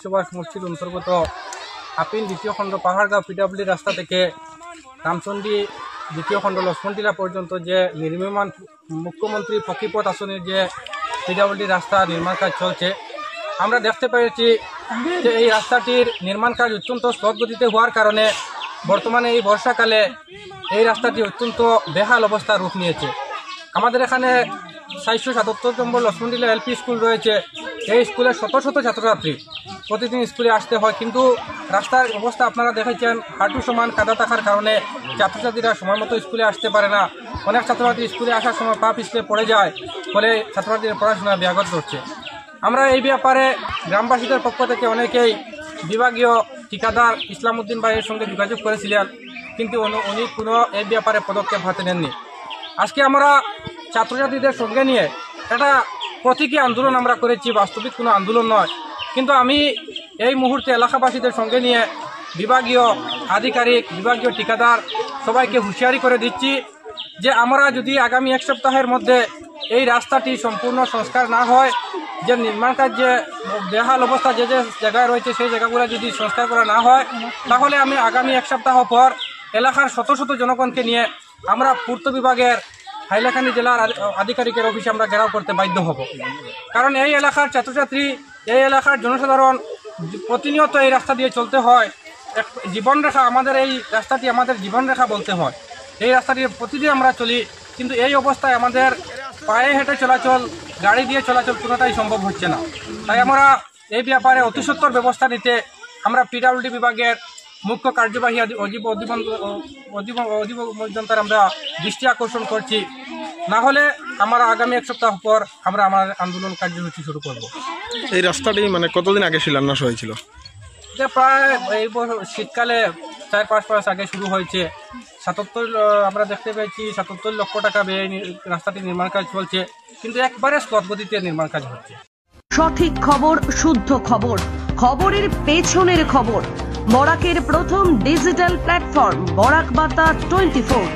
সুভাষ মসজিদ অন্তর্গত আপিল দ্বিতীয় খণ্ড পাহাড়গাঁও পিডব্লিউডি রাস্তা থেকে রামচন্ডী দ্বিতীয় খণ্ড লক্ষ্মণটিলা পর্যন্ত যে নির্মাণ মুখ্যমন্ত্রী পক্ষীপথ আসনের যে পিডব্লিউডি রাস্তা নির্মাণ কাজ চলছে, আমরা দেখতে পেয়েছি যে এই রাস্তাটির নির্মাণ কাজ অত্যন্ত স্লথগতিতে হওয়ার কারণে বর্তমানে এই বর্ষাকালে এই রাস্তাটি অত্যন্ত বেহাল অবস্থার রূপ নিয়েছে। আমাদের এখানে 477 নম্বর লক্ষ্মণটিলা এলপি স্কুল রয়েছে। এই স্কুলে শত শত ছাত্রছাত্রী প্রতিদিন স্কুলে আসতে হয়, কিন্তু রাস্তার অবস্থা আপনারা দেখেছেন, হাঁটু সমান কাদা থাকার কারণে ছাত্রছাত্রীরা সময় মতো স্কুলে আসতে পারে না। অনেক ছাত্রছাত্রী স্কুলে আসার সময় পা পিছলে পড়ে যায়, ফলে ছাত্রছাত্রীদের পড়াশোনা ব্যাঘাত ঘটছে। আমরা এই ব্যাপারে গ্রামবাসীদের পক্ষ থেকে অনেকেই বিভাগীয় ঠিকাদার ইসলাম উদ্দিন ভাইয়ের সঙ্গে যোগাযোগ করেছিলেন, কিন্তু উনি কোনো এই ব্যাপারে পদক্ষেপ হাতে নেননি। আজকে আমরা ছাত্রছাত্রীদের সঙ্গে নিয়ে একটা প্রতীকী আন্দোলন আমরা করেছি, বাস্তবিক কোনো আন্দোলন নয়, কিন্তু আমি এই মুহূর্তে এলাকাবাসীদের সঙ্গে নিয়ে বিভাগীয় আধিকারিক, বিভাগীয় ঠিকাদার সবাইকে হুঁশিয়ারি করে দিচ্ছি যে আমরা যদি আগামী এক সপ্তাহের মধ্যে এই রাস্তাটি সম্পূর্ণ সংস্কার না হয়, যে নির্মাণ কাজ যে বেহাল অবস্থা যে যে জায়গায় রয়েছে সেই জায়গাগুলো যদি সংস্কার করা না হয়, তাহলে আমি আগামী এক সপ্তাহ পর এলাকার শত শত জনগণকে নিয়ে আমরা পূর্ত বিভাগের হাইলাকান্দি জেলার আধিকারিকের অফিসে আমরা ঘেরাও করতে বাধ্য হব। কারণ এই এলাকার ছাত্রছাত্রী, এই এলাকার জনসাধারণ প্রতিনিয়ত এই রাস্তা দিয়ে চলতে হয়। এক জীবনরেখা, আমাদের এই রাস্তাটি আমাদের জীবনরেখা বলতে হয়। এই রাস্তাটি প্রতিদিন আমরা চলি, কিন্তু এই অবস্থায় আমাদের পায়ে হেঁটে চলাচল, গাড়ি দিয়ে চলাচল কোনোটাই সম্ভব হচ্ছে না। তাই আমরা এই ব্যাপারে অতি সত্বর ব্যবস্থা নিতে আমরা পিডব্লিউডি বিভাগের মুখ্য কার্যবাহী অধিবক্তার আমরা দৃষ্টি আকর্ষণ করছি। না হলে আমরা আগামী এক সপ্তাহ পর আমরা আমার আন্দোলন কার্যসূচি শুরু করব। এই রাস্তাটি মানে কতদিন আগে শিলান্যাস হয়েছিল? যে প্রায় এই শীতকালে 4-5 মাস আগে শুরু হয়েছে। 77 আমরা দেখতে পেয়েছি 77 লক্ষ টাকা ব্যয়ে রাস্তাটি নির্মাণ কাজ চলছে, কিন্তু একবারে স্লথ গতিতে নির্মাণ কাজ হচ্ছে। সঠিক খবর, শুদ্ধ খবর, খবরের পেছনের খবর। বরাকের প্রথম ডিজিটাল প্ল্যাটফর্ম বরাক বার্তা 24।